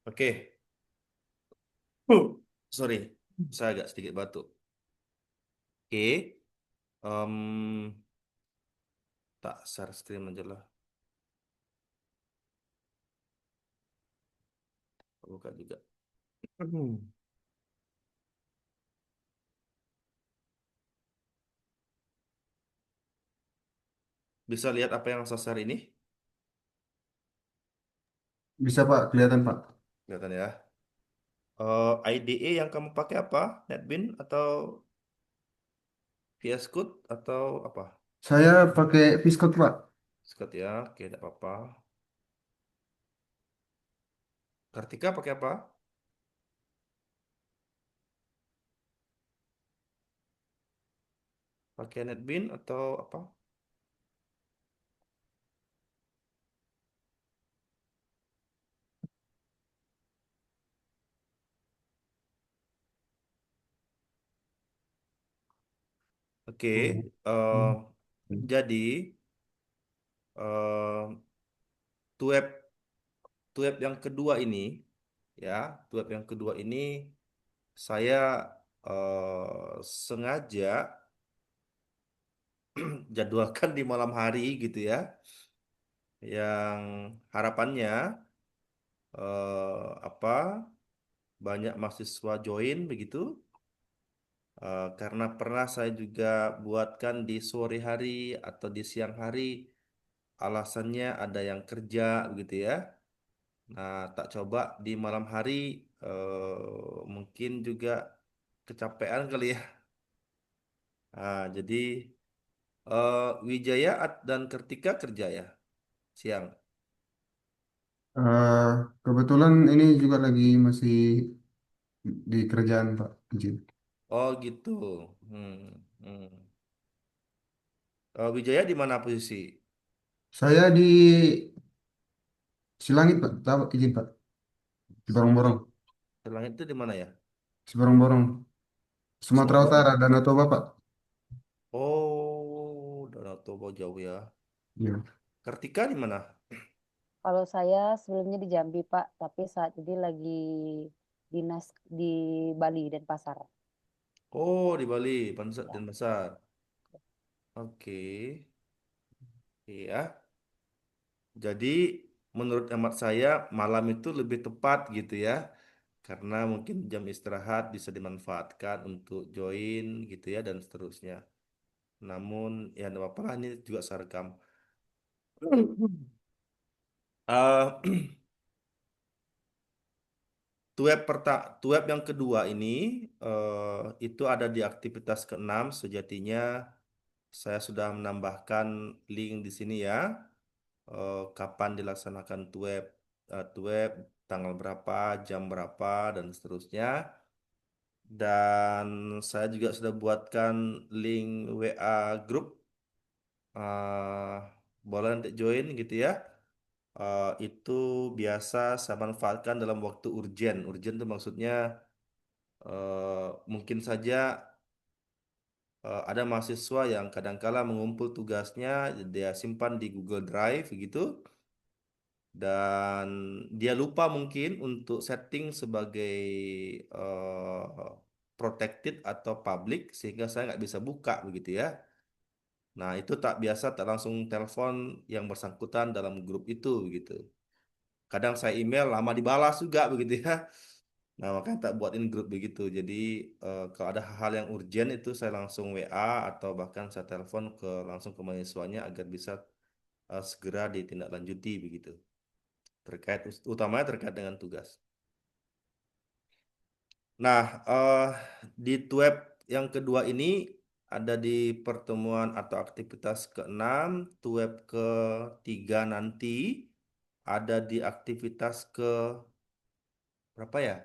Oke. Sorry, saya agak sedikit batuk. Oke. Em, tak share screen aja lah. Buka juga. Bisa lihat apa yang saya share ini? Bisa Pak, kelihatan Pak. Kelihatan ya. IDE yang kamu pakai apa? NetBeans atau VS Code atau apa? Saya pakai Viscode Pak. Scott ya. Oke, tidak apa-apa. Kartika pakai apa? Pakai NetBeans atau apa? Oke. Hmm. eh, Hmm. jadi web web yang kedua ini ya, web yang kedua ini saya sengaja jadwalkan di malam hari gitu ya, yang harapannya apa banyak mahasiswa join begitu. Karena pernah saya juga buatkan di sore hari atau di siang hari, alasannya ada yang kerja begitu ya. Nah, tak coba di malam hari, mungkin juga kecapean kali ya. Nah, jadi Wijaya dan Kartika kerja ya siang. Eh, Kebetulan ini juga lagi masih di kerjaan Pak. Izin. Oh gitu. Hmm, hmm. Wijaya di mana posisi? Saya di Silangit Pak. Tahu izin Pak. Di Borong-Borong. Selangit itu di mana ya? Di Borong-Borong. Sumatera Sumatera Utara, Utara. Danau Toba Pak. Oh, Danau Toba jauh ya. Iya. Kartika di mana? Kalau saya sebelumnya di Jambi, Pak, tapi saat ini lagi dinas di Bali dan Pasar. Oh, di Bali, Ya. Denpasar. Oke, iya. Jadi menurut hemat saya malam itu lebih tepat gitu ya. Karena mungkin jam istirahat bisa dimanfaatkan untuk join gitu ya dan seterusnya. Namun ya tidak apa-apa lah, ini juga saya rekam. Eh, web yang kedua ini itu ada di aktivitas keenam. Sejatinya saya sudah menambahkan link di sini ya. Kapan dilaksanakan web, tanggal berapa, jam berapa dan seterusnya. Dan saya juga sudah buatkan link WA grup. eh, Boleh nanti join gitu ya. Itu biasa saya manfaatkan dalam waktu urgen. Urgen itu maksudnya mungkin saja ada mahasiswa yang kadangkala mengumpul tugasnya, dia simpan di Google Drive gitu, dan dia lupa mungkin untuk setting sebagai protected atau public sehingga saya nggak bisa buka begitu ya. Nah itu tak biasa tak langsung telepon yang bersangkutan dalam grup itu gitu. Kadang saya email lama dibalas juga begitu ya. Nah, makanya tak buatin grup begitu. Jadi, kalau ada hal yang urgent itu saya langsung WA atau bahkan saya telepon langsung ke mahasiswanya agar bisa segera ditindaklanjuti begitu. Utamanya terkait dengan tugas. Nah, di web yang kedua ini ada di pertemuan atau aktivitas keenam, web ketiga nanti ada di aktivitas ke berapa ya?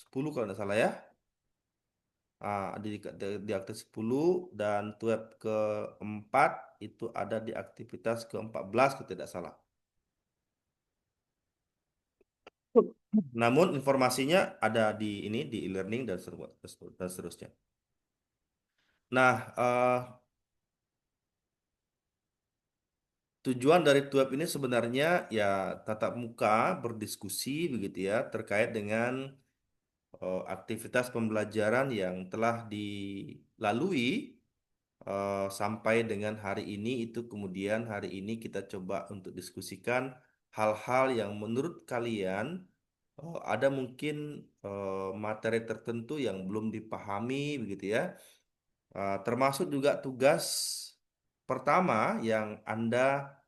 10 kalau tidak salah ya. Di aktif 10 dan web keempat itu ada di aktivitas ke-14 kalau tidak salah. Namun informasinya ada di ini di e-learning dan seterusnya. Nah, tujuan dari TUEP ini sebenarnya ya tatap muka berdiskusi begitu ya terkait dengan aktivitas pembelajaran yang telah dilalui sampai dengan hari ini itu kemudian hari ini kita coba untuk diskusikan hal-hal yang menurut kalian ada mungkin materi tertentu yang belum dipahami begitu ya. Termasuk juga tugas pertama yang Anda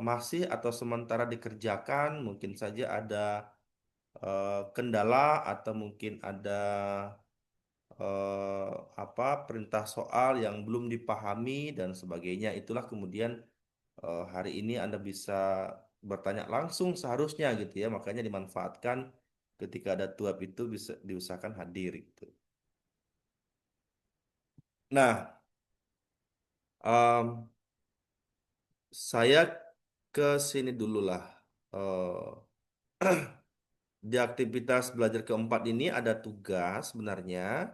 masih atau sementara dikerjakan, mungkin saja ada kendala atau mungkin ada apa perintah soal yang belum dipahami dan sebagainya. Itulah kemudian hari ini Anda bisa bertanya langsung seharusnya gitu ya. Makanya dimanfaatkan ketika ada tuap itu bisa diusahakan hadir gitu. Nah, em, saya ke sini dulu lah. Di aktivitas belajar keempat ini ada tugas sebenarnya.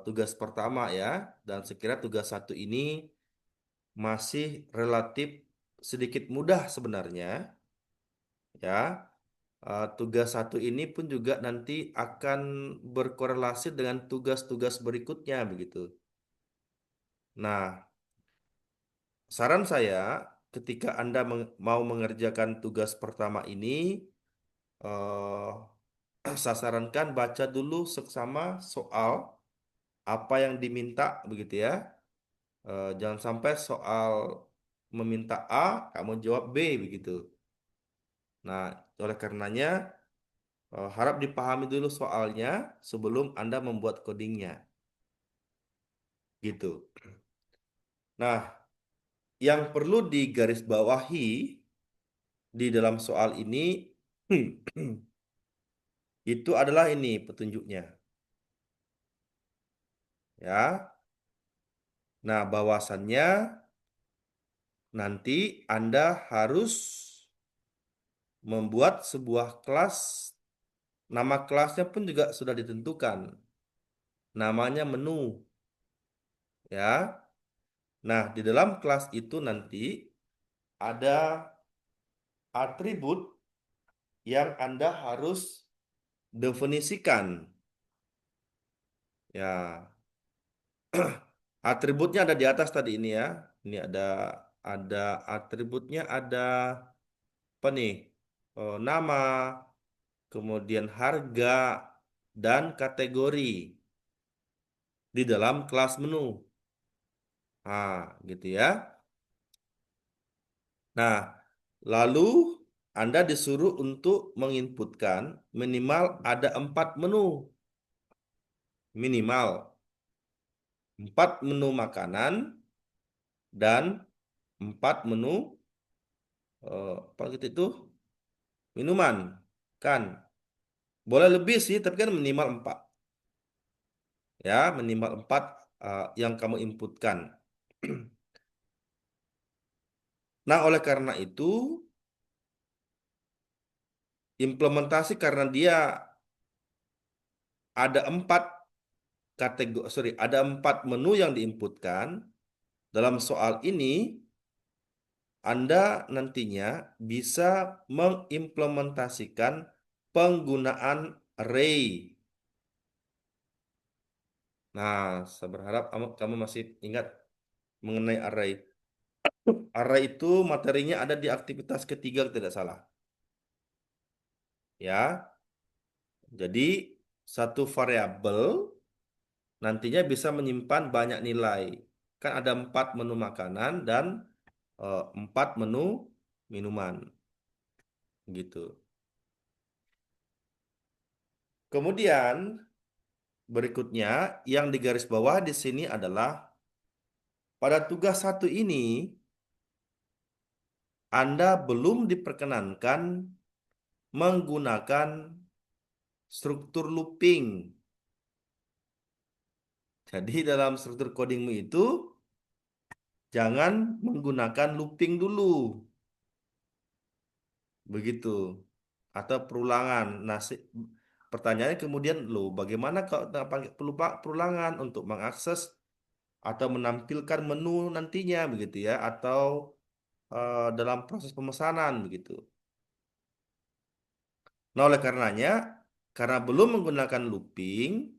Tugas pertama ya, dan sekira tugas satu ini masih relatif sedikit mudah sebenarnya ya. Tugas satu ini pun juga nanti akan berkorelasi dengan tugas-tugas berikutnya begitu. Nah, saran saya ketika Anda mau mengerjakan tugas pertama ini, eh, saya sarankan baca dulu seksama soal apa yang diminta begitu ya. Jangan sampai soal meminta A, kamu jawab B begitu. Nah, oleh karenanya harap dipahami dulu soalnya sebelum Anda membuat codingnya. Gitu. Nah, yang perlu digarisbawahi di dalam soal ini itu adalah ini petunjuknya. Ya. Nah, bahwasannya nanti Anda harus membuat sebuah kelas. Nama kelasnya pun juga sudah ditentukan. Namanya menu. Ya. Nah, di dalam kelas itu nanti ada atribut yang Anda harus definisikan. Ya, atributnya ada di atas tadi ini ya. Ini ada atributnya ada apa nih? Nama, kemudian harga dan kategori di dalam kelas menu. Nah, gitu ya. Nah, lalu Anda disuruh untuk menginputkan minimal ada 4 menu. Minimal 4 menu makanan dan 4 menu apa gitu itu minuman. Kan? Boleh lebih sih, tapi kan minimal 4. Ya, minimal 4 yang kamu inputkan. Nah, oleh karena itu, implementasi karena dia ada 4 kategori, sorry, ada 4 menu yang diinputkan. Dalam soal ini, Anda nantinya bisa mengimplementasikan penggunaan array. Nah, saya berharap kamu masih ingat mengenai array. Array itu materinya ada di aktivitas ketiga, tidak salah. Ya, jadi satu variabel nantinya bisa menyimpan banyak nilai. Kan ada 4 menu makanan dan 4 menu minuman. Gitu. Kemudian berikutnya yang digaris bawah di sini adalah pada tugas satu ini Anda belum diperkenankan menggunakan struktur looping. Jadi dalam struktur codingmu itu jangan menggunakan looping dulu. Begitu. Atau perulangan. Nah, pertanyaannya kemudian, loh, bagaimana kalau nggak pakai perulangan untuk mengakses atau menampilkan menu nantinya begitu ya, atau dalam proses pemesanan begitu. Nah, oleh karenanya, karena belum menggunakan looping,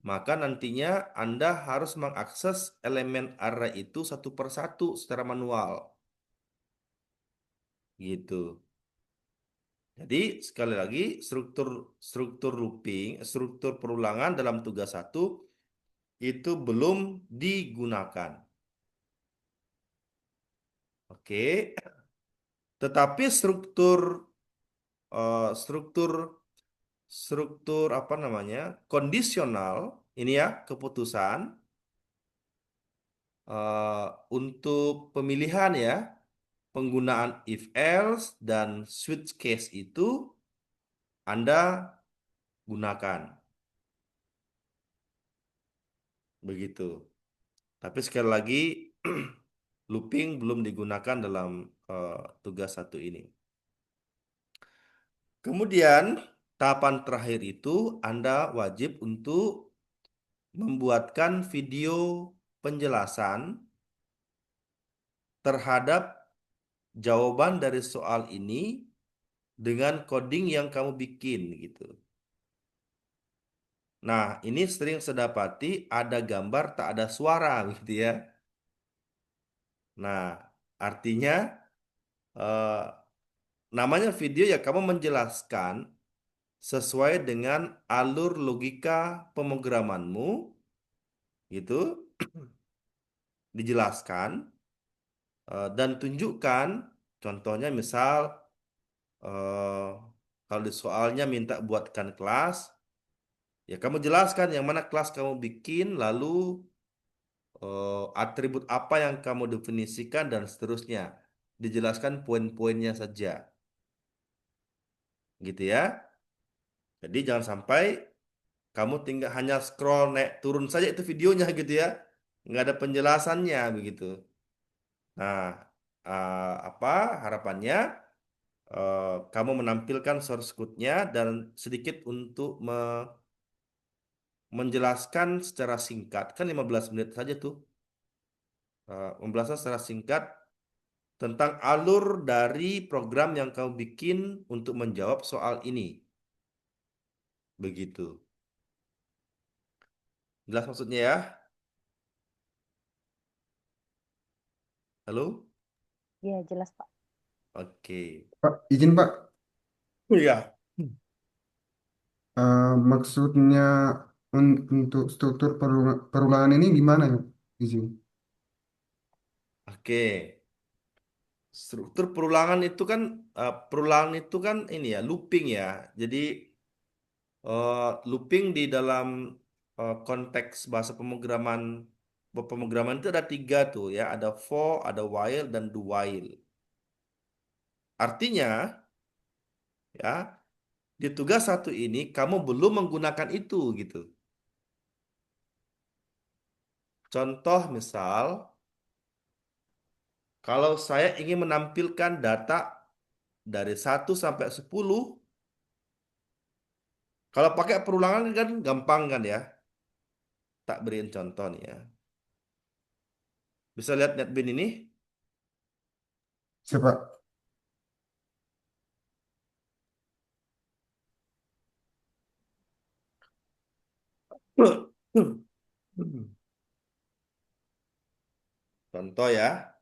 maka nantinya Anda harus mengakses elemen array itu satu per satu secara manual. Gitu. Jadi sekali lagi struktur struktur looping, struktur perulangan dalam tugas satu itu belum digunakan. Oke, tetapi struktur struktur apa namanya? Kondisional ini ya, keputusan eh, untuk pemilihan ya, penggunaan if else dan switch case itu Anda gunakan. Begitu. Tapi sekali lagi looping belum digunakan dalam tugas satu ini. Kemudian tahapan terakhir itu Anda wajib untuk membuatkan video penjelasan terhadap jawaban dari soal ini dengan coding yang kamu bikin gitu. Nah, ini sering saya dapati ada gambar tak ada suara gitu ya. Nah, artinya eh, namanya video ya kamu menjelaskan sesuai dengan alur logika pemrogramanmu gitu, dijelaskan dan tunjukkan contohnya misal eh, kalau di soalnya minta buatkan kelas, ya kamu jelaskan yang mana kelas kamu bikin, lalu atribut apa yang kamu definisikan dan seterusnya. Dijelaskan poin-poinnya saja, gitu ya. Jadi jangan sampai kamu tinggal hanya scroll naik turun saja itu videonya gitu ya, nggak ada penjelasannya begitu. Nah, apa harapannya kamu menampilkan source code-nya dan sedikit untuk menjelaskan secara singkat, kan 15 menit saja tuh, menjelaskan secara singkat tentang alur dari program yang kamu bikin untuk menjawab soal ini. Begitu. Jelas maksudnya ya? Halo? Iya, jelas, Pak. Oke. Pak, izin Pak. Iya. Maksudnya untuk struktur perulangan ini gimana ya? Izin. Oke. Struktur perulangan itu kan perulangan itu kan ini ya, looping ya. Jadi looping di dalam konteks bahasa pemrograman itu ada tiga tuh ya, ada for, ada while dan do while. Artinya ya, di tugas satu ini kamu belum menggunakan itu gitu. Contoh misal, kalau saya ingin menampilkan data dari 1 sampai 10, kalau pakai perulangan kan gampang kan ya. Tak beriin contoh nih ya. Bisa lihat NetBeans ini? Siapa? Contoh ya.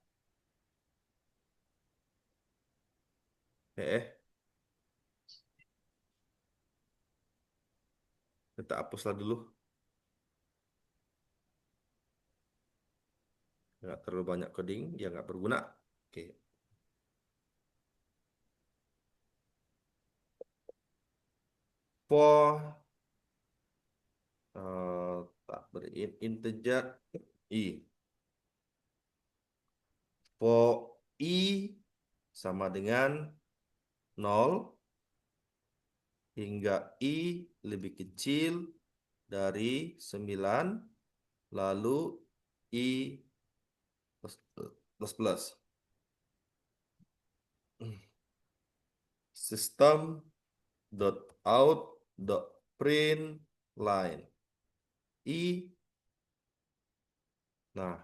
Kita hapuslah dulu. Nggak terlalu banyak coding, ya nggak berguna. Oke. For tak beri integer i. For i sama dengan 0 hingga i lebih kecil dari 9, lalu i plus plus plus. System dot out dot print line i Nah,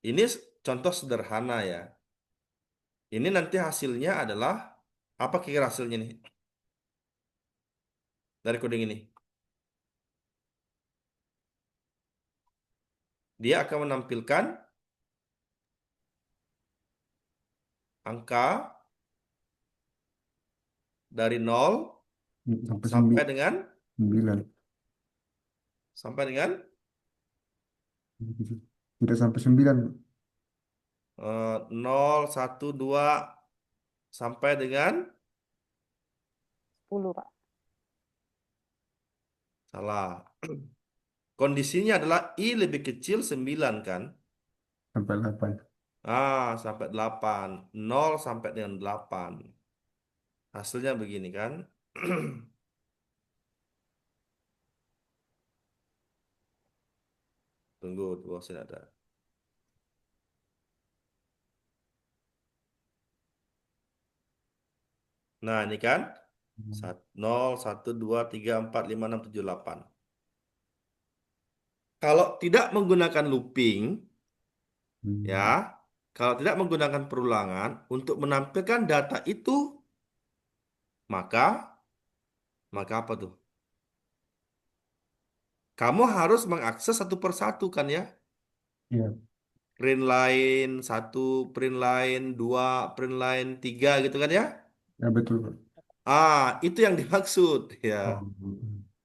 ini contoh sederhana ya. Ini nanti hasilnya adalah apa kira hasilnya nih dari coding ini? Dia akan menampilkan angka dari 0 Sampai sampai dengan 9. sampai dengan Tidak sampai 9. 0, 1, 2 sampai dengan 10, Pak. salah. Kondisinya adalah I lebih kecil 9 kan? Sampai 8. Sampai 8. 0 sampai dengan 8. Hasilnya begini kan? Tunggu, tunggu sini ada. Nah, ini kan 0, 1, 2, 3, 4, 5, 6, 7, 8. Kalau tidak menggunakan looping, ya, Hmm. kalau tidak menggunakan perulangan untuk menampilkan data itu, maka maka apa tuh? Kamu harus mengakses satu persatu kan ya? Iya, Print line satu, print line dua, print line tiga gitu kan ya? ya betul, Pak. Itu yang dimaksud ya. Oh,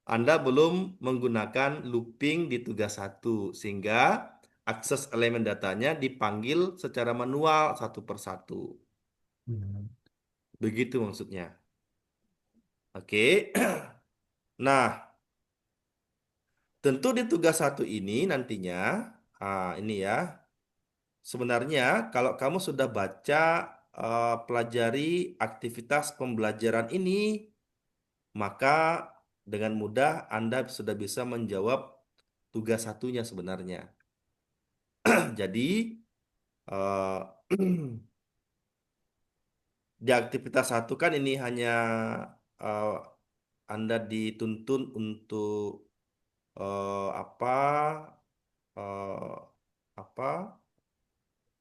Anda belum menggunakan looping di tugas satu, sehingga akses elemen datanya dipanggil secara manual satu persatu. hmm. Begitu maksudnya. Oke. Nah, tentu di tugas satu ini nantinya, ini ya, sebenarnya kalau kamu sudah baca, pelajari aktivitas pembelajaran ini, maka dengan mudah Anda sudah bisa menjawab tugas satunya sebenarnya. Jadi, eh, di aktivitas satu kan ini hanya eh, Anda dituntun untuk apa eh, apa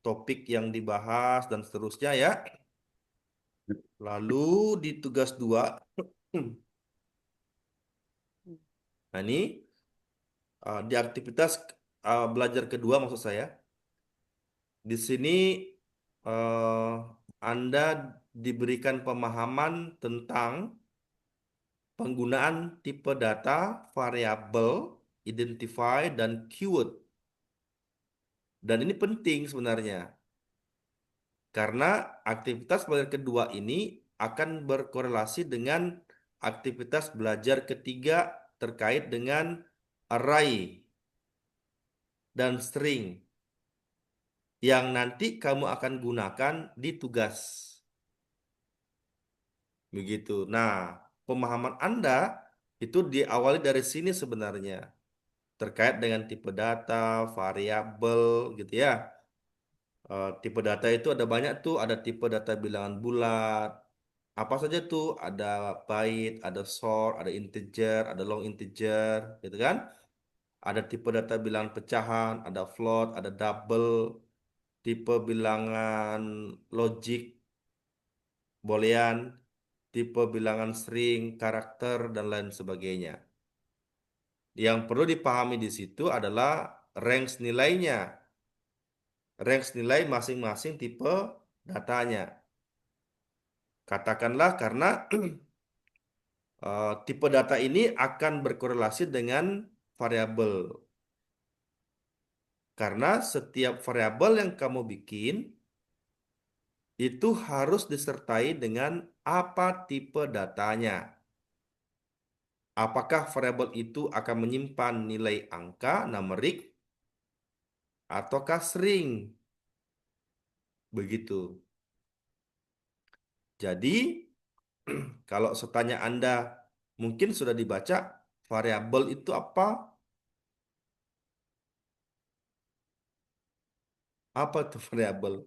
topik yang dibahas dan seterusnya ya. Lalu di tugas dua, nah ini di aktivitas belajar kedua maksud saya, di sini eh, Anda diberikan pemahaman tentang penggunaan tipe data, variabel, identify, dan keyword. Dan ini penting sebenarnya, karena aktivitas belajar kedua ini akan berkorelasi dengan aktivitas belajar ketiga terkait dengan array dan string yang nanti kamu akan gunakan di tugas. Begitu. Nah, pemahaman Anda itu diawali dari sini sebenarnya, terkait dengan tipe data, variabel, gitu ya. Tipe data itu ada banyak tuh, ada tipe data bilangan bulat. Apa saja tuh? Ada byte, ada short, ada integer, ada long integer, gitu kan? Ada tipe data bilangan pecahan, ada float, ada double, tipe bilangan logik, boolean, tipe bilangan string, karakter, dan lain sebagainya. Yang perlu dipahami di situ adalah range nilainya, range nilai masing-masing tipe datanya. Katakanlah karena tipe data ini akan berkorelasi dengan variabel. Karena setiap variabel yang kamu bikin itu harus disertai dengan apa tipe datanya. Apakah variabel itu akan menyimpan nilai angka, numerik, ataukah string? Begitu. Jadi, kalau setanya Anda mungkin sudah dibaca, variabel itu apa? Apa itu variabel?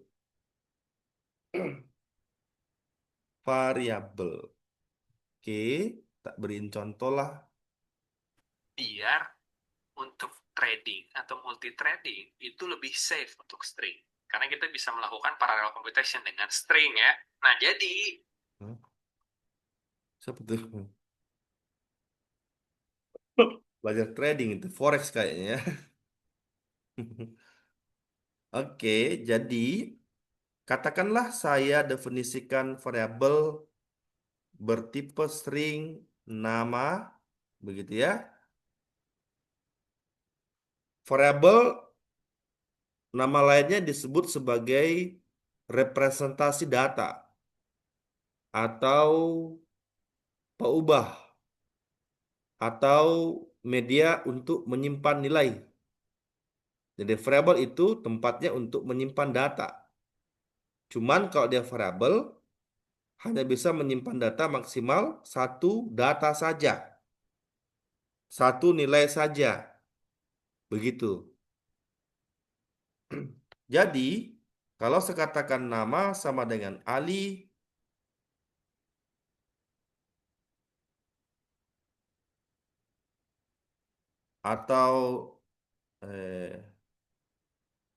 Variabel. Oke, tak beriin contoh lah. Biar untuk threading atau multi-threading itu lebih safe untuk string. Karena kita bisa melakukan parallel computation dengan string ya. Nah, jadi Siapa tuh? Belajar trading itu forex kayaknya ya. Oke, jadi katakanlah saya definisikan variabel bertipe string nama, begitu ya. Variabel nama lainnya disebut sebagai representasi data atau peubah atau media untuk menyimpan nilai. Jadi variabel itu tempatnya untuk menyimpan data. Cuman kalau dia variabel hanya bisa menyimpan data maksimal satu data saja, satu nilai saja, begitu. Jadi kalau saya katakan nama sama dengan Ali, atau eh,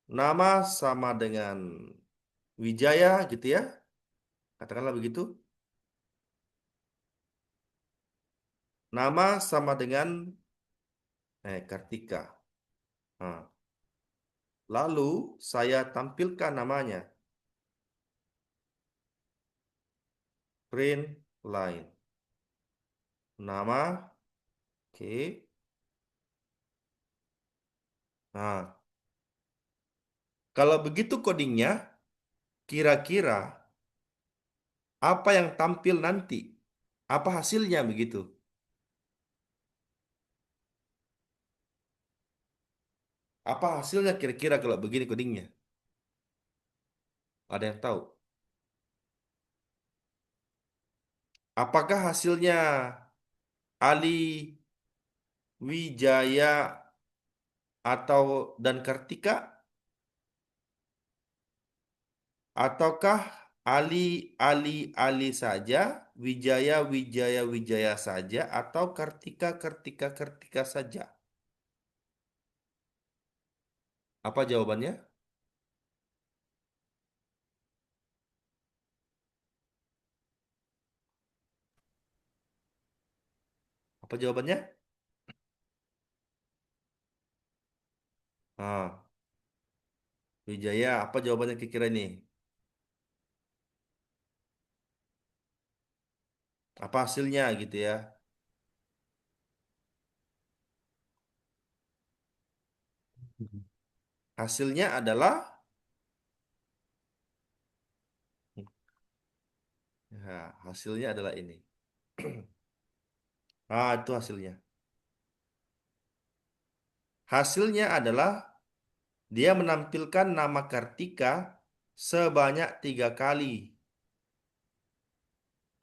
nama sama dengan Wijaya gitu ya, katakanlah begitu. Nama sama dengan Kartika. Nah, lalu saya tampilkan namanya, print line. Nama, oke. Nah, kalau begitu codingnya, kira-kira apa yang tampil nanti? Apa hasilnya begitu? Apa hasilnya kira-kira kalau begini codingnya? Ada yang tahu? Apakah hasilnya Ali, Wijaya, atau dan Kartika? Ataukah Ali, Ali, Ali saja, Wijaya, Wijaya, Wijaya saja, atau Kartika, Kartika, Kartika saja? Apa jawabannya? Apa jawabannya? Ah, Wijaya, apa jawabannya kira-kira ini? Apa hasilnya gitu ya? Hasilnya adalah, ya, hasilnya adalah ini. Ah, itu hasilnya. Hasilnya adalah dia menampilkan nama Kartika sebanyak 3 kali.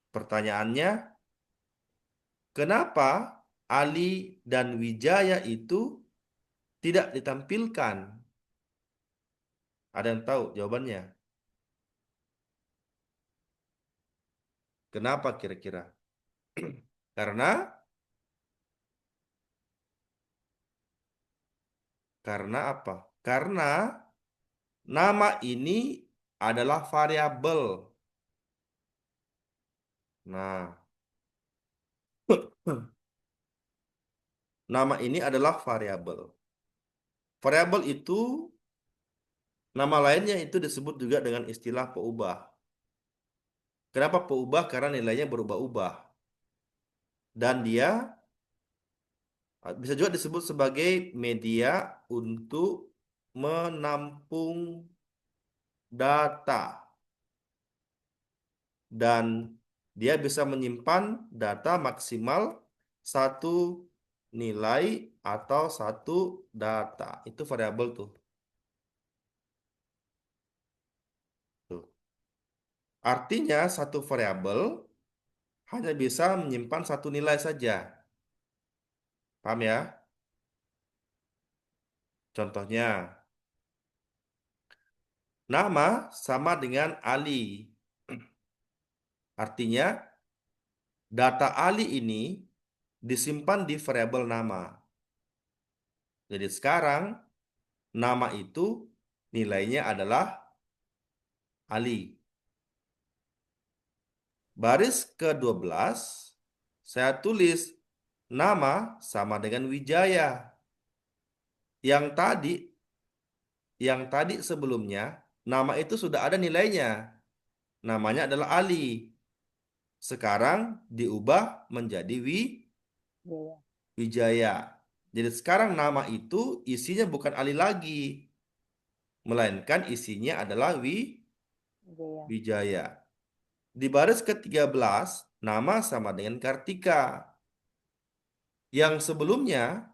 Pertanyaannya, kenapa Ali dan Wijaya itu tidak ditampilkan? Ada yang tahu jawabannya? Kenapa kira-kira? Karena karena apa? Karena nama ini adalah variabel. Nah, nama ini adalah variabel. Variabel itu nama lainnya itu disebut juga dengan istilah peubah. Kenapa peubah? Karena nilainya berubah-ubah. Dan dia bisa juga disebut sebagai media untuk menampung data. Dan dia bisa menyimpan data maksimal satu nilai atau satu data. Itu variabel tuh. Tuh. Artinya satu variabel hanya bisa menyimpan satu nilai saja. Paham ya? Contohnya, nama sama dengan Ali. Artinya, data Ali ini disimpan di variabel nama. Jadi sekarang nama itu nilainya adalah Ali. Baris ke-12 saya tulis nama sama dengan Wijaya. Yang tadi sebelumnya nama itu sudah ada nilainya. Namanya adalah Ali. Sekarang diubah menjadi Iya. Wijaya. Jadi sekarang nama itu isinya bukan Ali lagi, melainkan isinya adalah Iya. Wijaya. Di baris ke-13 nama sama dengan Kartika. Yang sebelumnya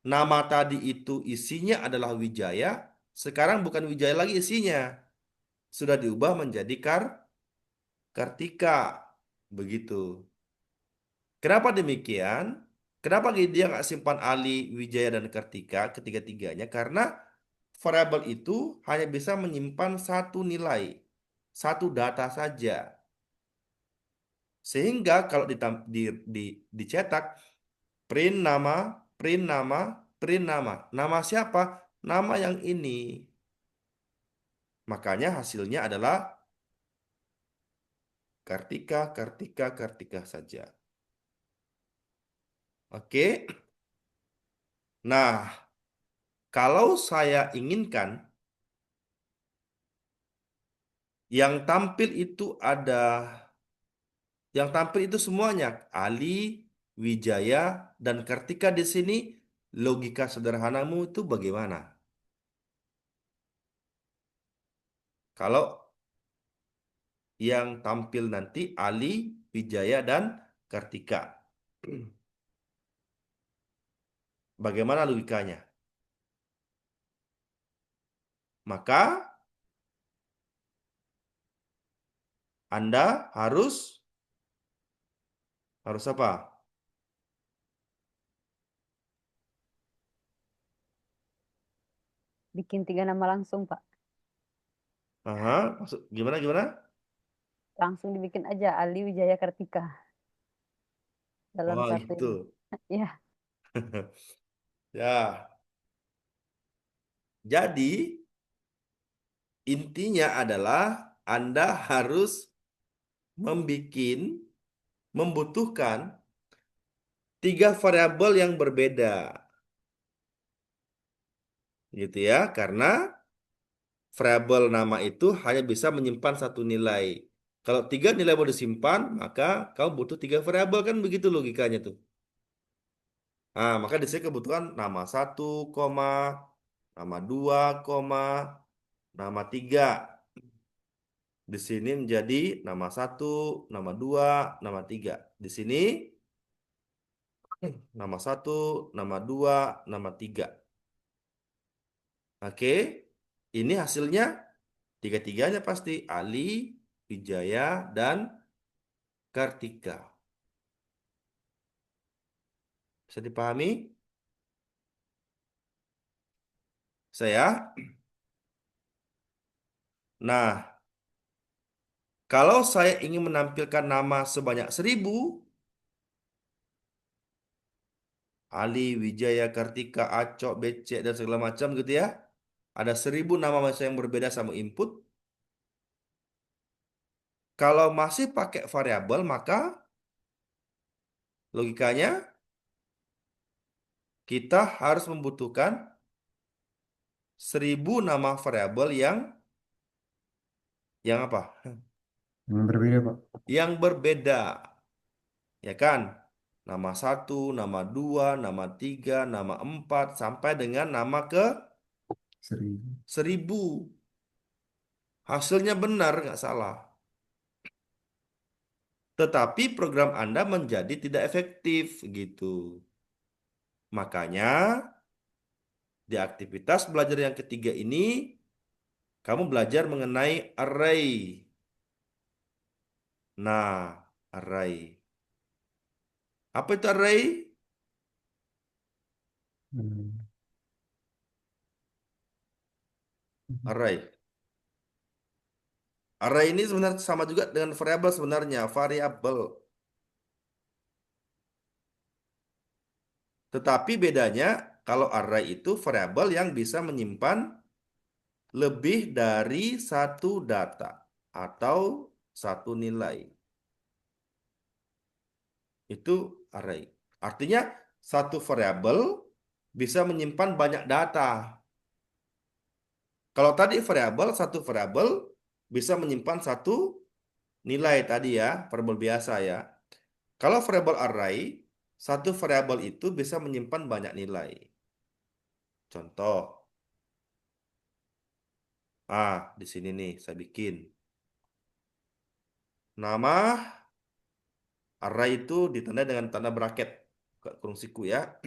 nama tadi itu isinya adalah Wijaya, sekarang bukan Wijaya lagi isinya. Sudah diubah menjadi Kartika. Begitu. Kenapa demikian? Kenapa dia nggak simpan Ali, Wijaya, dan Kartika ketiga-tiganya? Karena variabel itu hanya bisa menyimpan satu nilai, satu data saja. Sehingga kalau dicetak, print nama, print nama, print nama. Nama siapa? Nama yang ini. Makanya hasilnya adalah Kartika, Kartika, Kartika saja. Oke. Nah, kalau saya inginkan yang tampil itu semuanya Ali, Wijaya, dan Kartika di sini, logika sederhanamu itu bagaimana? Kalau yang tampil nanti Ali, Wijaya, dan Kartika. Bagaimana logikanya? Maka Anda harus apa? Bikin 3 nama langsung, Pak. Aha, gimana gimana? Langsung dibikin aja Ali Wijaya Kartika dalam Oh, satu gitu. ini. Ya, Ya, jadi intinya adalah Anda harus membutuhkan 3 variabel yang berbeda. Gitu ya, karena variabel nama itu hanya bisa menyimpan satu nilai. Kalau 3 nilai mau disimpan, maka kamu butuh 3 variabel, kan begitu logikanya tuh. Nah, maka di sini kebutuhan nama 1, nama 2, nama 3. Di sini menjadi nama 1, nama 2, nama 3. Di sini nama 1, nama 2, nama 3. Oke, ini hasilnya tiga-tiganya pasti Ali, Wijaya, dan Kartika. Bisa dipahami? Saya? Nah, kalau saya ingin menampilkan nama sebanyak 1000, Ali, Wijaya, Kartika, Acok, Becek, dan segala macam gitu ya. Ada 1000 nama masa yang berbeda sama input. Kalau masih pakai variabel, maka logikanya kita harus membutuhkan 1000 nama variabel yang apa? Yang berbeda, Pak. Yang berbeda, ya kan? Nama 1, nama 2, nama 3, nama 4, sampai dengan nama ke 1000. 1000. Hasilnya benar, nggak salah. Tetapi program Anda menjadi tidak efektif gitu. Makanya di aktivitas belajar yang ketiga ini kamu belajar mengenai array. Nah, array. Apa itu array? Hmm. Array. Array ini sebenarnya sama juga dengan variabel sebenarnya, variabel. Tetapi bedanya kalau array itu variabel yang bisa menyimpan lebih dari satu data atau satu nilai. Itu array. Artinya satu variabel bisa menyimpan banyak data. Kalau tadi variabel, satu variabel bisa menyimpan satu nilai tadi ya, variabel biasa ya. Kalau variabel array, satu variabel itu bisa menyimpan banyak nilai. Contoh, di sini nih saya bikin. Nama array itu ditandai dengan tanda bracket, kurung siku ya.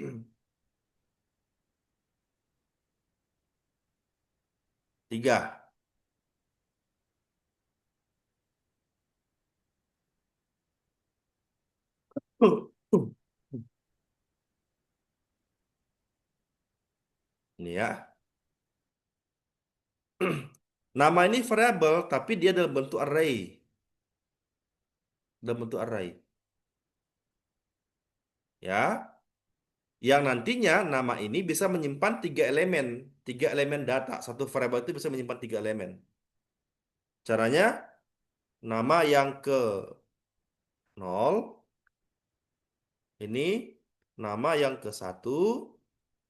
Tiga. Ini ya. Nama ini variabel, tapi dia dalam bentuk array. Dalam bentuk array. Ya. Yang nantinya nama ini bisa menyimpan tiga elemen. Tiga elemen data. Satu variabel itu bisa menyimpan tiga elemen. Caranya, nama yang ke 0, ini nama yang ke 1,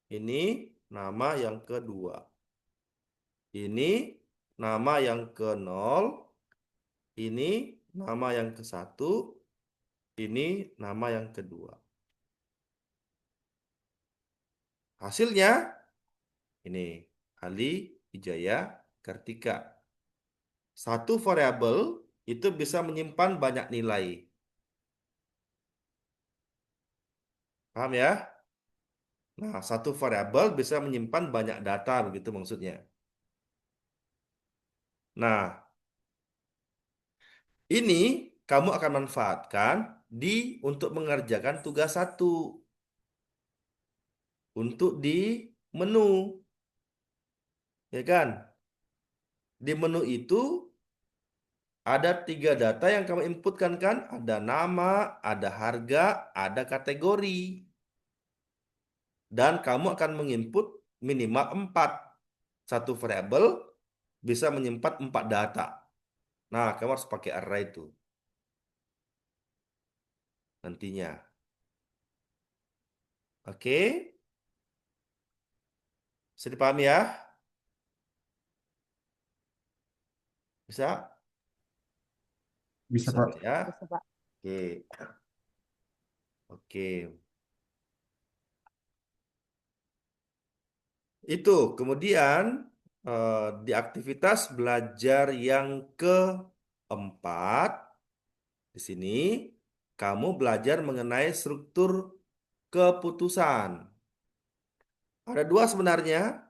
ini nama yang kedua. Ini nama yang ke 0, ini nama yang ke 1, ini nama yang kedua. Hasilnya ini Ali Wijaya Kartika. Satu variabel itu bisa menyimpan banyak nilai. Paham ya? Nah, satu variabel bisa menyimpan banyak data, begitu maksudnya. Nah, ini kamu akan manfaatkan untuk mengerjakan tugas satu untuk di menu, ya kan? Di menu itu ada tiga data yang kamu inputkan kan? Ada nama, ada harga, ada kategori. Dan kamu akan menginput minimal 4. Satu variabel bisa menyimpan 4 data. Nah, kamu harus pakai array itu nantinya. Oke? Bisa dipahami ya? Bisa? Bisa, Bisa Pak. ya? Bisa, Pak. Oke. Oke. Itu. Kemudian di aktivitas belajar yang keempat, di sini kamu belajar mengenai struktur keputusan. Ada dua sebenarnya.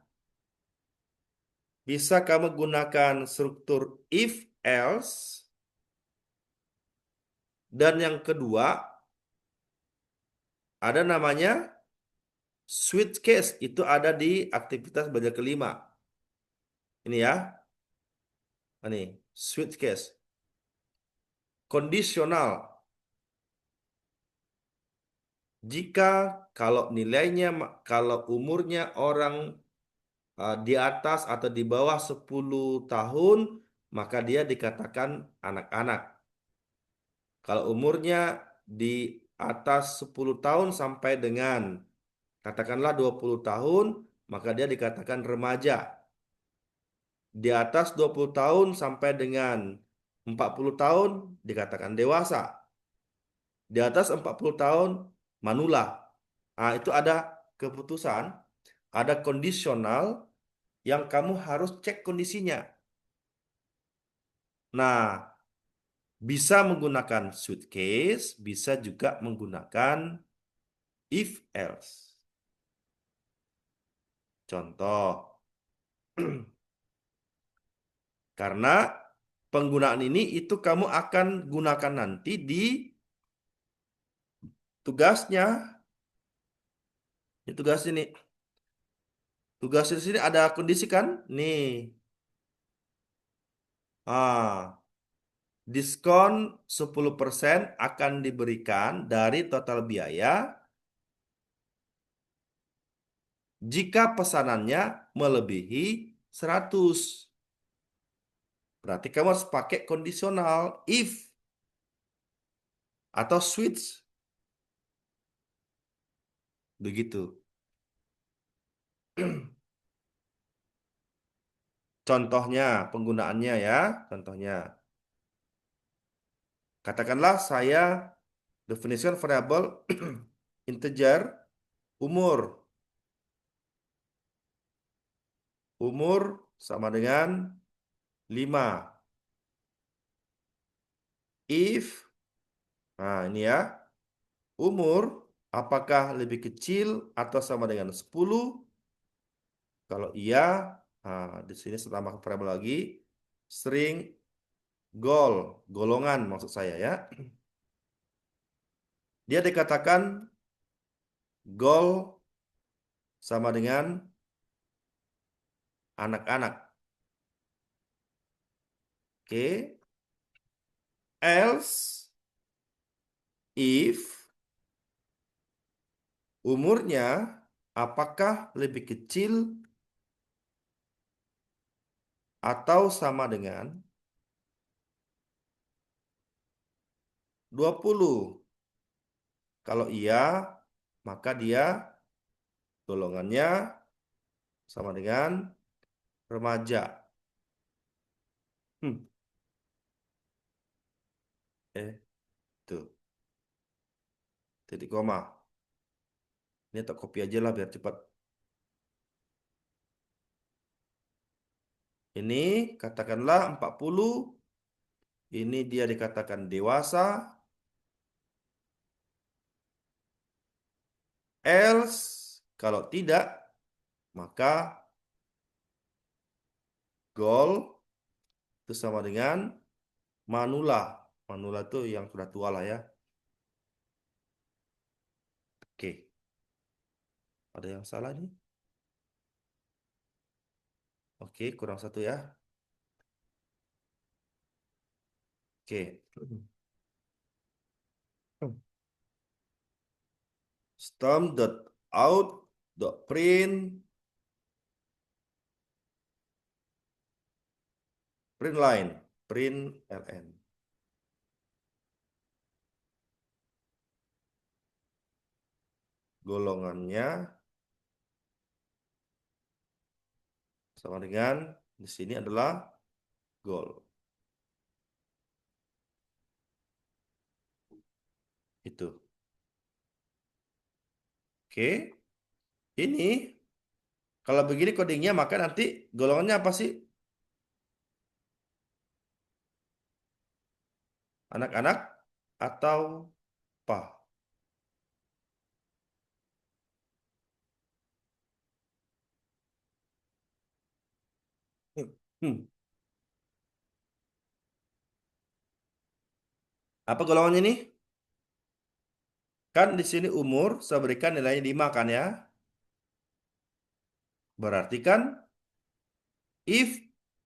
Bisa kamu gunakan struktur if else. Dan yang kedua, ada namanya switch case. Itu ada di aktivitas belajar kelima. Ini ya. Ini, switch case. Kondisional. Jika kalau umurnya orang di atas atau di bawah 10 tahun, maka dia dikatakan anak-anak. Kalau umurnya di atas 10 tahun sampai dengan katakanlah 20 tahun, maka dia dikatakan remaja. Di atas 20 tahun sampai dengan 40 tahun dikatakan dewasa. Di atas 40 tahun manula. Itu ada keputusan, ada kondisional yang kamu harus cek kondisinya. Nah, bisa menggunakan switch case, bisa juga menggunakan if else. Contoh, karena penggunaan ini itu kamu akan gunakan nanti di tugasnya. Ini tugas ini. Tugas di sini ada kondisi kan? Nih. Diskon 10% akan diberikan dari total biaya jika pesanannya melebihi 100. Berarti kamu harus pakai kondisional if atau switch. Begitu. Contohnya, penggunaannya ya. Contohnya, katakanlah saya definisikan variabel integer umur. Umur sama dengan 5. If, nah ini ya, umur apakah lebih kecil atau sama dengan 10? Kalau iya, nah, di sini saya tambahkan variabel lagi, string golongan maksud saya ya. Dia dikatakan gol sama dengan anak-anak. Oke. Else if umurnya apakah lebih kecil atau sama dengan 20. Kalau iya, maka dia golongannya sama dengan remaja. Hmm. Tuh, titik koma. Ini tak copy aja lah biar cepat. Ini katakanlah 40. Ini dia dikatakan dewasa. Else, kalau tidak, maka goal itu sama dengan manula. Manula itu yang sudah tua lah ya. Oke. Ada yang salah nih? Oke, kurang satu ya. Oke. Stem.out.print line print ln. Golongannya sama dengan di sini adalah goal. Itu. Oke. Ini kalau begini codingnya maka nanti golongannya apa sih? Anak-anak atau apa? Hmm. Apa golongannya ini? Kan di sini umur saya berikan nilainya 5 kan ya. Berarti kan if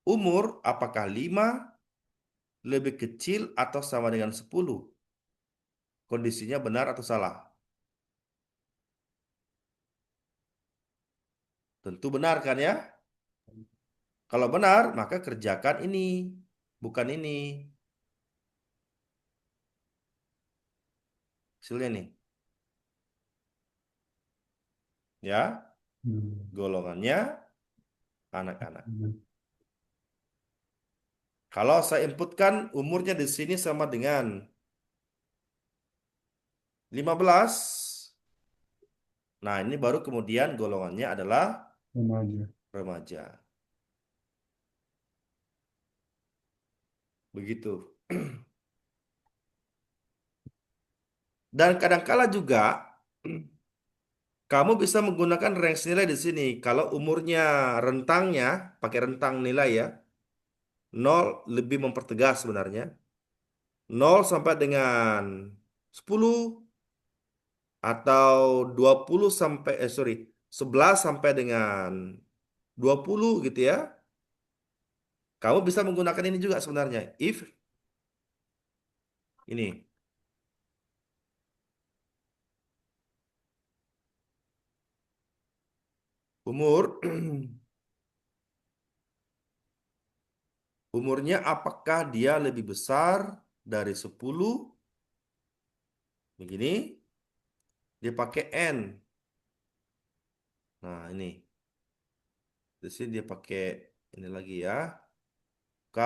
umur apakah 5 lebih kecil atau sama dengan 10? Kondisinya benar atau salah? Tentu benar kan ya? Kalau benar, maka kerjakan ini, bukan ini. Hasilnya nih. Ya, Hmm. golongannya anak-anak. Hmm. Kalau saya inputkan umurnya di sini sama dengan 15. Nah, ini baru kemudian golongannya adalah Remaja. remaja. Begitu. Dan kadangkala juga kamu bisa menggunakan range nilai di sini. Kalau umurnya rentangnya pakai rentang nilai ya. 0 lebih mempertegas sebenarnya. 0 sampai dengan 10 atau 20 sampai 11 sampai dengan 20 gitu ya. Kamu bisa menggunakan ini juga sebenarnya. If ini. Umur umurnya apakah dia lebih besar dari 10? Begini, dia pakai N. Nah, ini. Di sini dia pakai ini lagi ya. K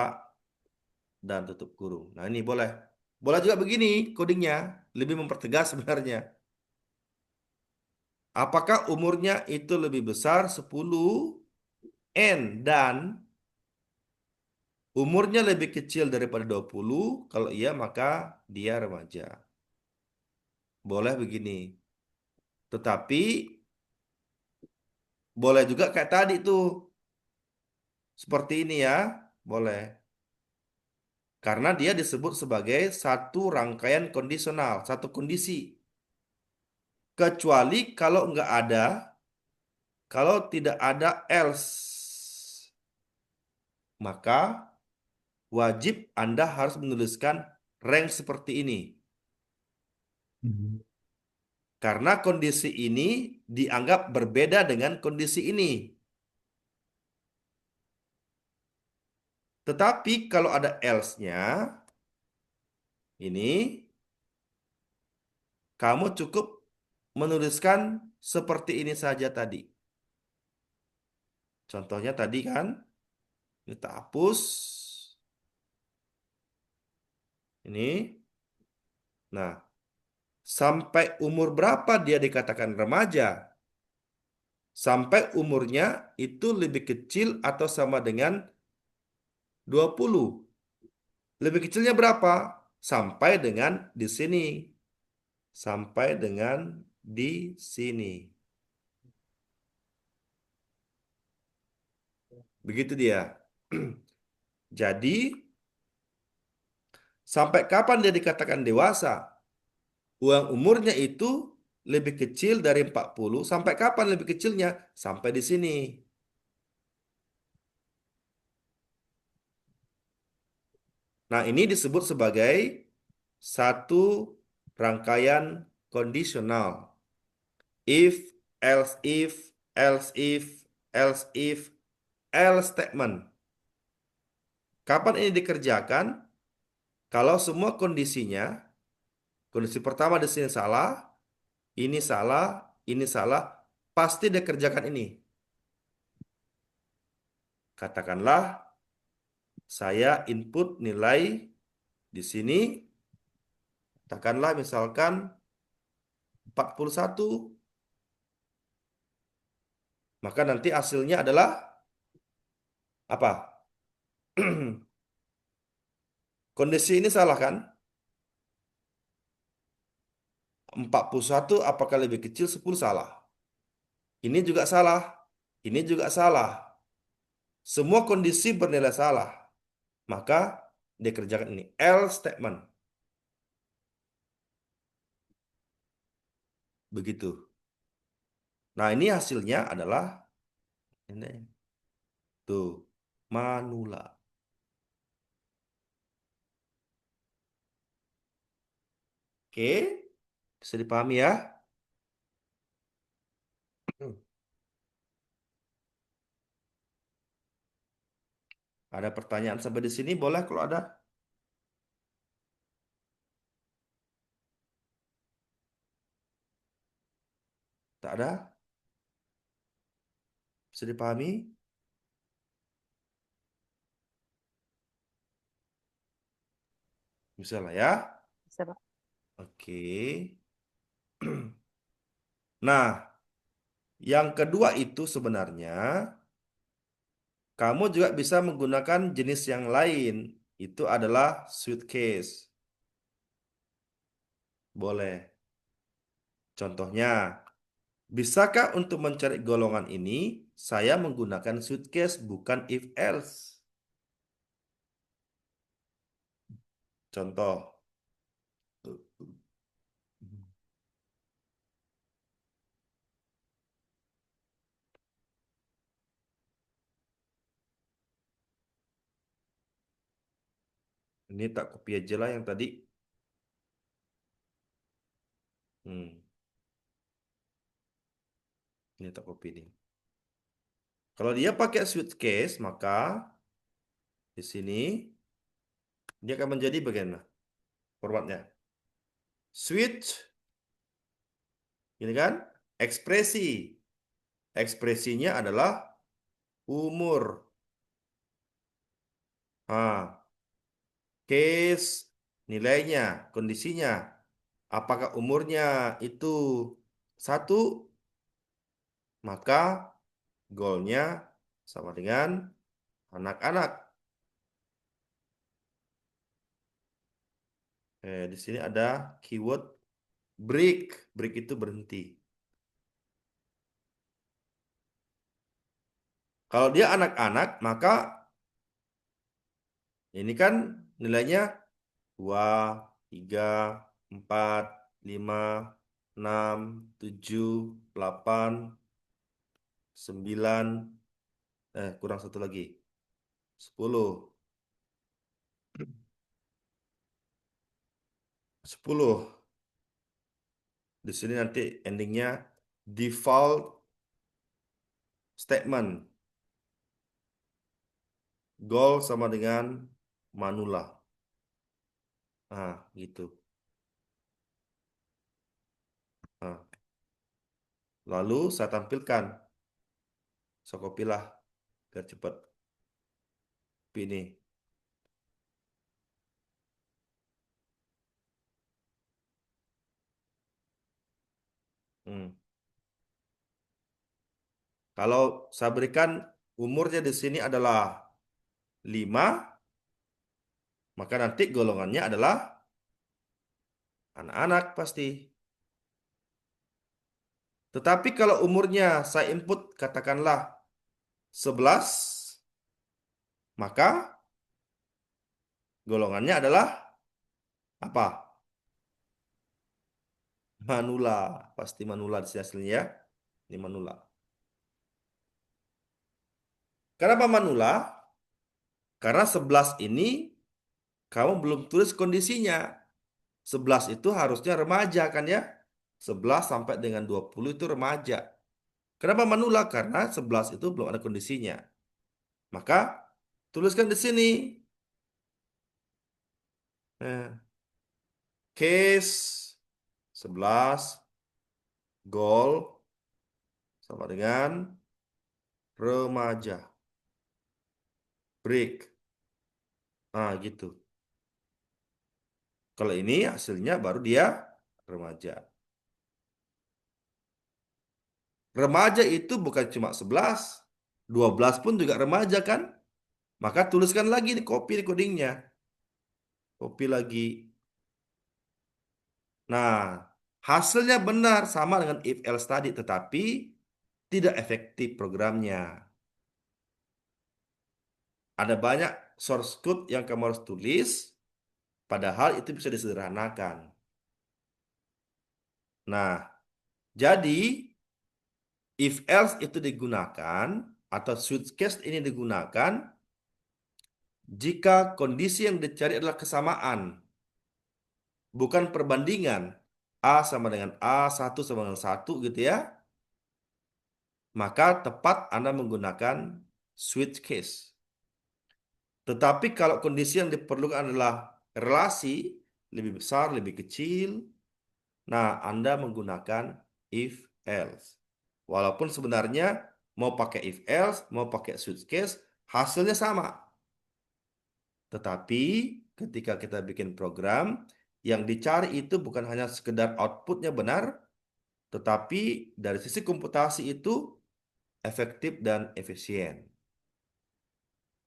dan tutup kurung. Nah, ini boleh. Boleh juga begini codingnya, lebih mempertegas sebenarnya. Apakah umurnya itu lebih besar 10 N dan umurnya lebih kecil daripada 20? Kalau iya, maka dia remaja. Boleh begini. Tetapi boleh juga kayak tadi tuh. Seperti ini ya. Boleh. Karena dia disebut sebagai satu rangkaian kondisional, satu kondisi. Kecuali kalau nggak ada, kalau tidak ada else, maka wajib Anda harus menuliskan rank seperti ini. Mhm. Karena kondisi ini dianggap berbeda dengan kondisi ini. Tetapi kalau ada else-nya, ini kamu cukup menuliskan seperti ini saja tadi. Contohnya tadi kan, kita hapus. Ini. Nah, sampai umur berapa dia dikatakan remaja? Sampai umurnya itu lebih kecil atau sama dengan 20. Lebih kecilnya berapa? Sampai dengan di sini. Sampai dengan di sini. Begitu dia. Jadi, sampai kapan dia dikatakan dewasa? Uang umurnya itu lebih kecil dari 40. Sampai kapan lebih kecilnya? Sampai di sini. Nah, ini disebut sebagai satu rangkaian kondisional. If, else if, else if, else if, else statement. Kapan ini dikerjakan? Kalau semua kondisinya, kondisi pertama di sini ini salah, pasti dikerjakan ini. Katakanlah saya input nilai di sini, katakanlah misalkan 41, maka nanti hasilnya adalah apa? Kondisi ini salah kan? 41 apakah lebih kecil 10 salah. Ini juga salah. Ini juga salah. Semua kondisi bernilai salah. Maka dikerjakan ini. Else statement. Begitu. Nah, ini hasilnya adalah ini. Tuh. Manula. Oke. Bisa dipahami ya? Ada pertanyaan sampai di sini? Boleh kalau ada. Tak ada? Bisa dipahami? Bisa lah ya. Bisa, Pak. Oke. Nah, yang kedua itu sebenarnya kamu juga bisa menggunakan jenis yang lain. Itu adalah suitcase. Boleh. Contohnya, bisakah untuk mencari golongan ini saya menggunakan suitcase bukan if else? Contoh. Ini tak copy aja lah yang tadi. Hmm, ini tak copy nih. Kalau dia pakai switch case, maka di sini dia akan menjadi bagaimana formatnya? Switch, ini kan? Ekspresi. Ekspresinya adalah umur. Nah, case, nilainya, kondisinya. Apakah umurnya itu 1, maka goalnya sama dengan anak-anak. Di sini ada keyword break. Break itu berhenti. Kalau dia anak-anak, maka ini kan nilainya 2, 3, 4, 5, 6, 7, 8, 9, kurang satu lagi, 10. 10. Di sini nanti endingnya default statement. Goal sama dengan manula. Nah, gitu. Nah, lalu saya tampilkan. Saya copy lah biar cepat. Ini. Hmm. Kalau saya berikan umurnya di sini adalah 5, maka nanti golongannya adalah anak-anak pasti. Tetapi kalau umurnya saya input katakanlah 11, maka golongannya adalah apa? Manula. Pasti manula di sini hasilnya ya. Ini manula. Kenapa manula? Karena 11 ini kamu belum tulis kondisinya. 11 itu harusnya remaja kan ya? 11 sampai dengan 20 itu remaja. Kenapa manula? Karena 11 itu belum ada kondisinya. Maka tuliskan di sini. Case 11 goal sama dengan remaja. Break. Nah, gitu. Kalau ini hasilnya baru dia remaja. Remaja itu bukan cuma 11, 12 pun juga remaja kan? Maka tuliskan lagi nih copy codingnya. Copy lagi. Nah, hasilnya benar sama dengan if else tadi, tetapi tidak efektif programnya. Ada banyak source code yang kamu harus tulis, padahal itu bisa disederhanakan. Nah, jadi if else itu digunakan atau switch case ini digunakan jika kondisi yang dicari adalah kesamaan, bukan perbandingan. A sama dengan A, 1 sama dengan 1 gitu ya. Maka tepat Anda menggunakan switch case. Tetapi kalau kondisi yang diperlukan adalah relasi lebih besar, lebih kecil, nah Anda menggunakan if else. Walaupun sebenarnya mau pakai if else, mau pakai switch case, hasilnya sama. Tetapi ketika kita bikin program, yang dicari itu bukan hanya sekedar outputnya benar, tetapi dari sisi komputasi itu efektif dan efisien.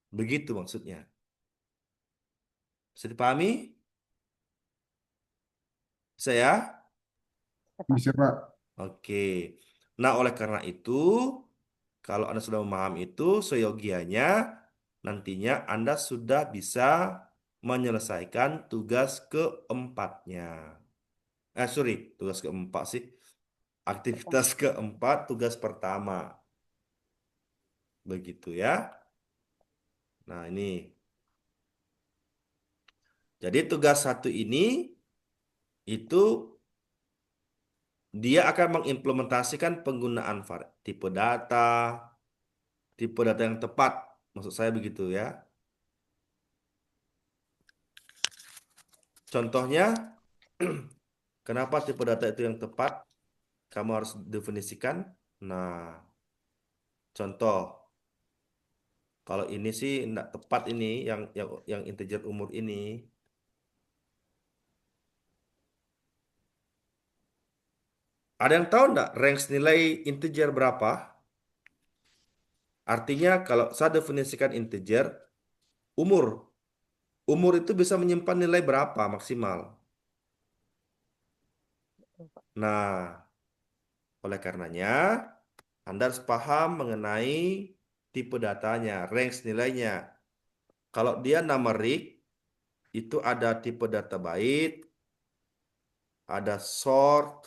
Begitu maksudnya. Bisa dipahami? Saya? Pak. Bisa Pak. Oke. Nah, oleh karena itu, kalau Anda sudah memahami itu, seyogianya nantinya Anda sudah bisa menyelesaikan tugas keempatnya. Sorry, tugas keempat sih. Aktivitas keempat, tugas pertama. Begitu ya. Nah, ini. Jadi tugas satu ini itu dia akan mengimplementasikan penggunaan tipe data, tipe data yang tepat. Maksud saya begitu ya. Contohnya, kenapa tipe data itu yang tepat? Kamu harus definisikan. Nah, contoh, kalau ini sih enggak tepat ini yang integer umur ini. Ada yang tahu enggak range nilai integer berapa? Artinya kalau saya definisikan integer, umur. Umur itu bisa menyimpan nilai berapa maksimal? Betul, Pak. Nah, oleh karenanya, Anda harus paham mengenai tipe datanya, range nilainya. Kalau dia numerik, itu ada tipe data byte, ada short,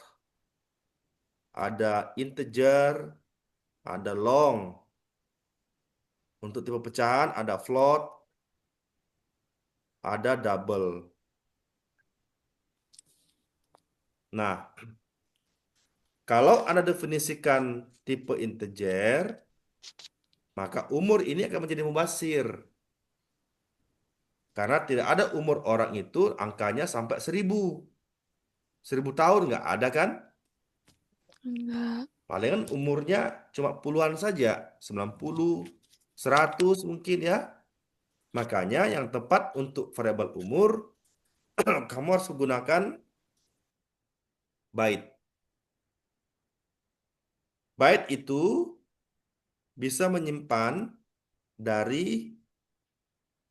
ada integer, ada long. Untuk tipe pecahan ada float, ada double. Nah, kalau Anda definisikan tipe integer, maka umur ini akan menjadi mubasir. Karena tidak ada umur orang itu angkanya sampai 1000. 1000 tahun nggak ada kan? Enggak. Palingan umurnya cuma puluhan saja. 90, 100 mungkin ya. Makanya yang tepat untuk variabel umur, kamu harus menggunakan byte. Byte itu bisa menyimpan dari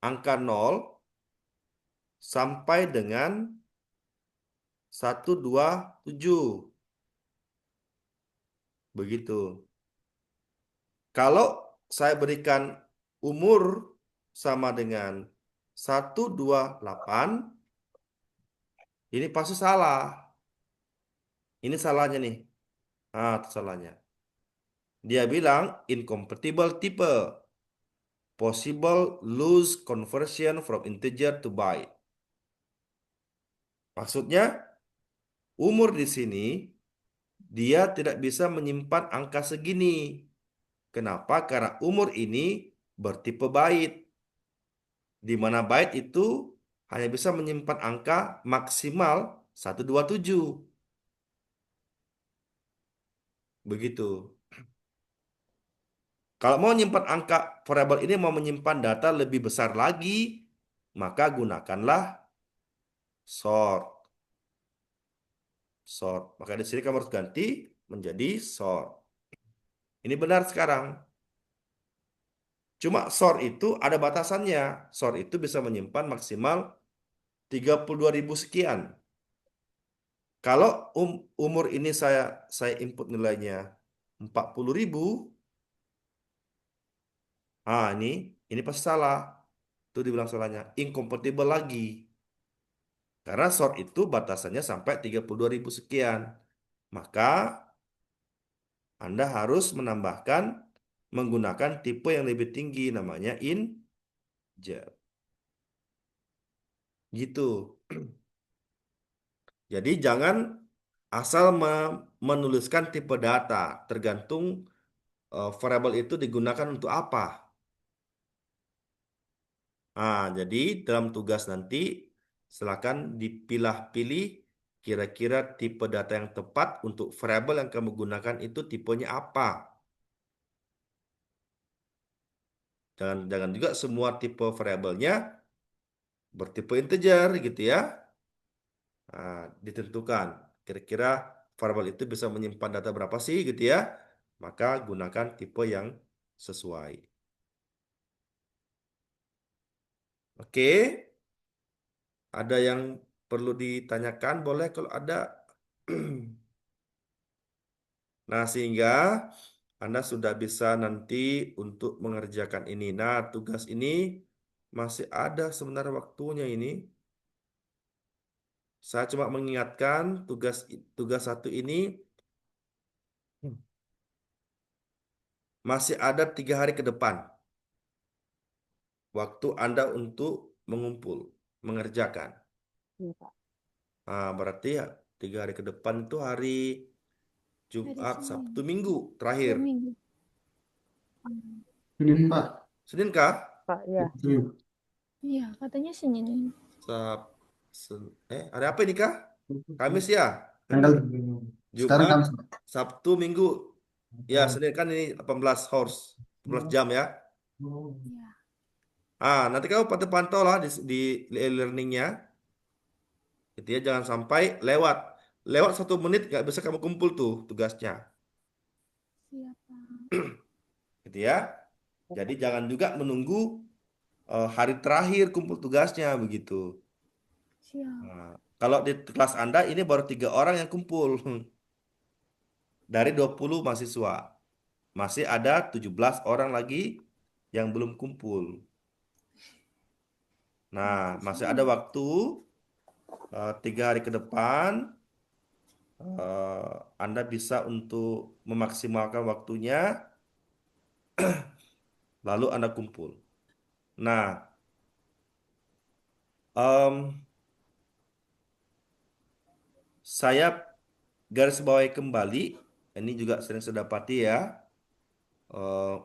angka 0 sampai dengan 127. Begitu. Kalau saya berikan umur sama dengan 128, ini pasti salah. Ini salahnya nih. Ah, itu salahnya. Dia bilang incompatible type. Possible loose conversion from integer to byte. Maksudnya, umur di sini dia tidak bisa menyimpan angka segini. Kenapa? Karena umur ini bertipe byte. Di mana byte itu hanya bisa menyimpan angka maksimal 127. Begitu. Kalau mau menyimpan angka variabel ini mau menyimpan data lebih besar lagi, maka gunakanlah sort. Sort. Maka di sini kamu harus ganti menjadi sort. Ini benar sekarang. Cuma sort itu ada batasannya. Sort itu bisa menyimpan maksimal 32.000 sekian. Kalau umur ini saya input nilainya 40.000, ini pasti salah. Itu dibilang salahnya incompatible lagi. Karena sort itu batasannya sampai 32.000 sekian. Maka Anda harus menambahkan menggunakan tipe yang lebih tinggi namanya integer. Gitu. Jadi jangan asal menuliskan tipe data, tergantung variabel itu digunakan untuk apa. Jadi dalam tugas nanti silakan dipilah-pilih kira-kira tipe data yang tepat untuk variabel yang kamu gunakan itu tipenya apa. Jangan juga semua tipe variabelnya bertipe integer gitu ya. Ditentukan kira-kira variabel itu bisa menyimpan data berapa sih gitu ya. Maka gunakan tipe yang sesuai. Oke, ada yang perlu ditanyakan? Boleh kalau ada. Nah, sehingga Anda sudah bisa nanti untuk mengerjakan ini. Nah, tugas ini masih ada sebenarnya waktunya ini. Saya cuma mengingatkan tugas satu ini masih ada 3 hari ke depan. Waktu Anda untuk mengumpul, mengerjakan. Iya, Pak. Berarti ya 3 hari ke depan itu hari Hari Jumat, Senin. Sabtu, Minggu terakhir. 2 minggu. Hmm. Senin Pak. Senin kah? Pak, ya. Senin. Iya, katanya Senin. Sab, hari apa ini kah? Kamis ya? Tanggal sekarang Jumat, Kamis Pak. Sabtu, Minggu. Ya, Senin kan ini 18 horse, 18 jam ya. Iya. Nanti kamu pantau-pantau lah di e-learningnya. Gitu ya, jangan sampai lewat. Lewat 1 menit nggak bisa kamu kumpul tuh tugasnya. Siap, Pak. Gitu ya. Jadi jangan juga menunggu hari terakhir kumpul tugasnya begitu. Siap. Nah, kalau di kelas Anda ini baru 3 orang yang kumpul dari 20 mahasiswa. Masih ada 17 orang lagi yang belum kumpul. Nah, masih ada waktu 3 hari ke depan. Anda bisa untuk memaksimalkan waktunya, lalu Anda kumpul. Nah, em, saya garis bawahi kembali, ini juga sering saya dapati ya. eh,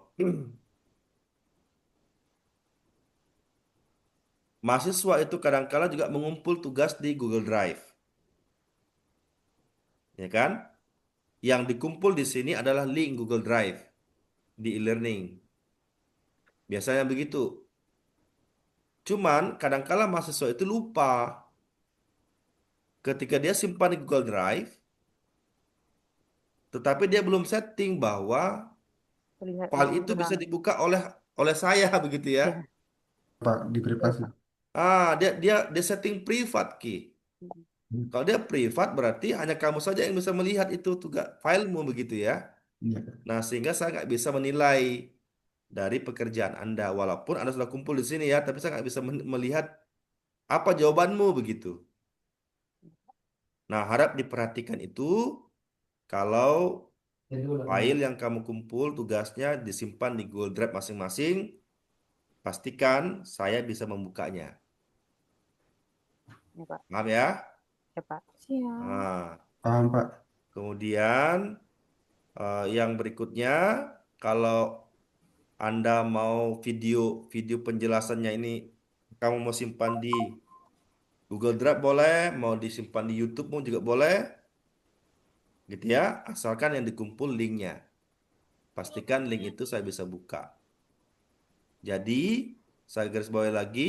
Mahasiswa itu kadang-kala juga mengumpul tugas di Google Drive, ya kan? Yang dikumpul di sini adalah link Google Drive di e-learning. Biasanya begitu. Cuman kadang-kala mahasiswa itu lupa ketika dia simpan di Google Drive, tetapi dia belum setting bahwa Terlihat di file itu bisa seberang. dibuka oleh oleh saya begitu ya. Ya, Pak di ya, privasi. Pak. Dia setting privat ki. Mm. Kalau dia privat berarti hanya kamu saja yang bisa melihat itu tugas filemu begitu ya. Iya. Nah, sehingga saya nggak bisa menilai dari pekerjaan Anda walaupun Anda sudah kumpul di sini ya, tapi saya nggak bisa melihat apa jawabanmu begitu. Nah, harap diperhatikan itu kalau file yang kamu kumpul tugasnya disimpan di Google Drive masing-masing, pastikan saya bisa membukanya. Ya, Pak. Paham ya? Ya, Pak. Siap. Nah, Paham Pak. kemudian yang berikutnya, kalau Anda mau video penjelasannya ini kamu mau simpan di Google Drive boleh, mau disimpan di YouTube mau juga boleh, gitu ya. Asalkan yang dikumpul linknya. Pastikan link itu saya bisa buka. Jadi, saya garis bawahi lagi,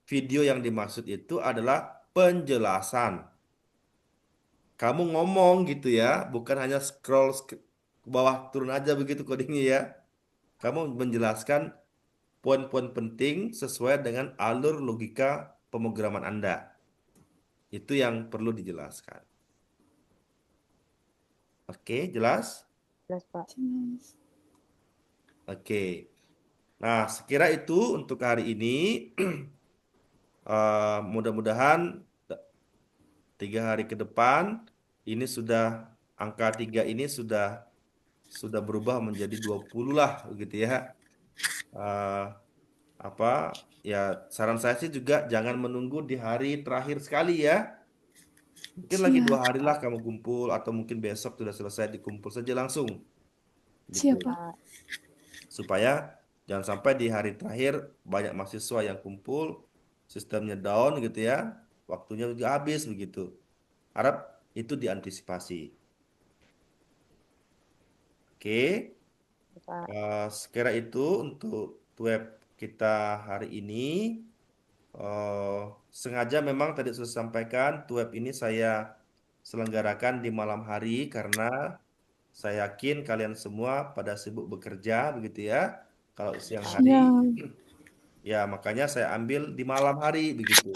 video yang dimaksud itu adalah penjelasan. Kamu ngomong gitu ya, bukan hanya scroll ke bawah turun aja begitu codingnya ya. Kamu menjelaskan poin-poin penting sesuai dengan alur logika pemrograman Anda. Itu yang perlu dijelaskan. Oke, jelas? Jelas, Pak. Jelas. Oke. Nah, sekira itu untuk hari ini. Mudah-mudahan 3 hari ke depan ini sudah angka 3 ini sudah berubah menjadi 20 lah begitu ya. Eh, apa ya saran saya sih juga jangan menunggu di hari terakhir sekali ya. Mungkin lagi Siap. 2 hari lah kamu kumpul atau mungkin besok sudah selesai dikumpul saja langsung gitu. Siap, Pak. Pak. Supaya jangan sampai di hari terakhir banyak mahasiswa yang kumpul, sistemnya down gitu ya, waktunya juga habis begitu. Harap itu diantisipasi. Oke, Ya, Pak. sekira itu untuk web kita hari ini. Eh, Sengaja memang tadi sudah sampaikan, web ini saya selenggarakan di malam hari karena saya yakin kalian semua pada sibuk bekerja begitu ya. Kalau siang hari, Siap. ya makanya saya ambil di malam hari begitu.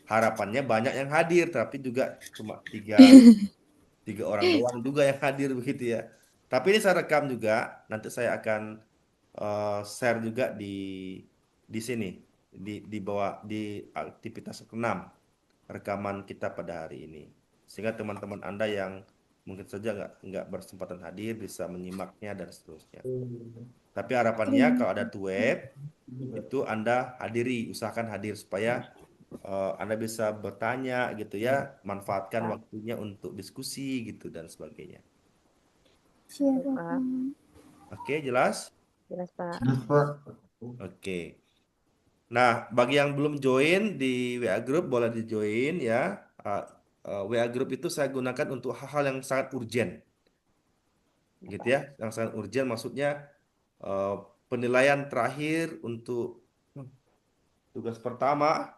Harapannya banyak yang hadir, tapi juga cuma tiga orang doang juga yang hadir begitu ya. Tapi ini saya rekam juga, nanti saya akan share juga di sini, di bawah di aktivitas ke-6 rekaman kita pada hari ini. Sehingga teman-teman Anda yang mungkin saja nggak bersempatan hadir bisa menyimaknya dan seterusnya. Tapi harapannya Terima kalau ada kasih. web itu Anda hadiri, usahakan hadir supaya Anda bisa bertanya gitu ya, manfaatkan Pak. waktunya untuk diskusi gitu dan sebagainya. Siap, Ya, Pak. Bapak. Oke, jelas? Jelas, Pak. Jelas, Pak. Oke. Nah, bagi yang belum join di WA Group boleh di join ya. WA Group itu saya gunakan untuk hal-hal yang sangat urgent, Ya, gitu Pak. ya. Yang sangat urgent maksudnya eh, penilaian terakhir untuk tugas pertama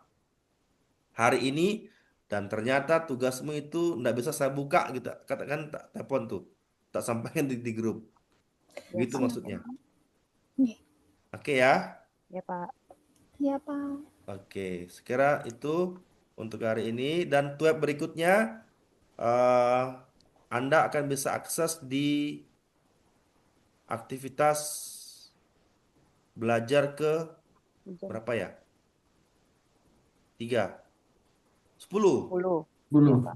hari ini dan ternyata tugasmu itu nggak bisa saya buka gitu. Katakan tak telepon tuh, tak sampaikan di grup. Ya, Gitu Pak. maksudnya. Nggih. Oke ya. Ya, Pak. Iya, Pak. Oke, sekira itu untuk hari ini dan tab berikutnya eh, Anda akan bisa akses di aktivitas belajar ke Hujan. berapa ya? 3, 10. 10. Ya, 10. Pak.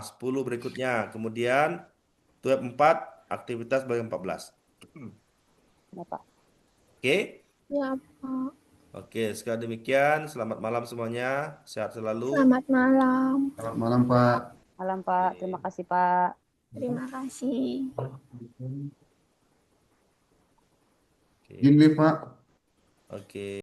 10 berikutnya. Kemudian tab 4 aktivitas bagian 14. Ya, Pak. Oke. Iya, Pak. Oke, sekali demikian. Selamat malam semuanya. Sehat selalu. Selamat malam. Selamat malam, Pak. Malam, Pak. Terima kasih, Pak. Terima kasih. Oke. Gini, Pak. Oke.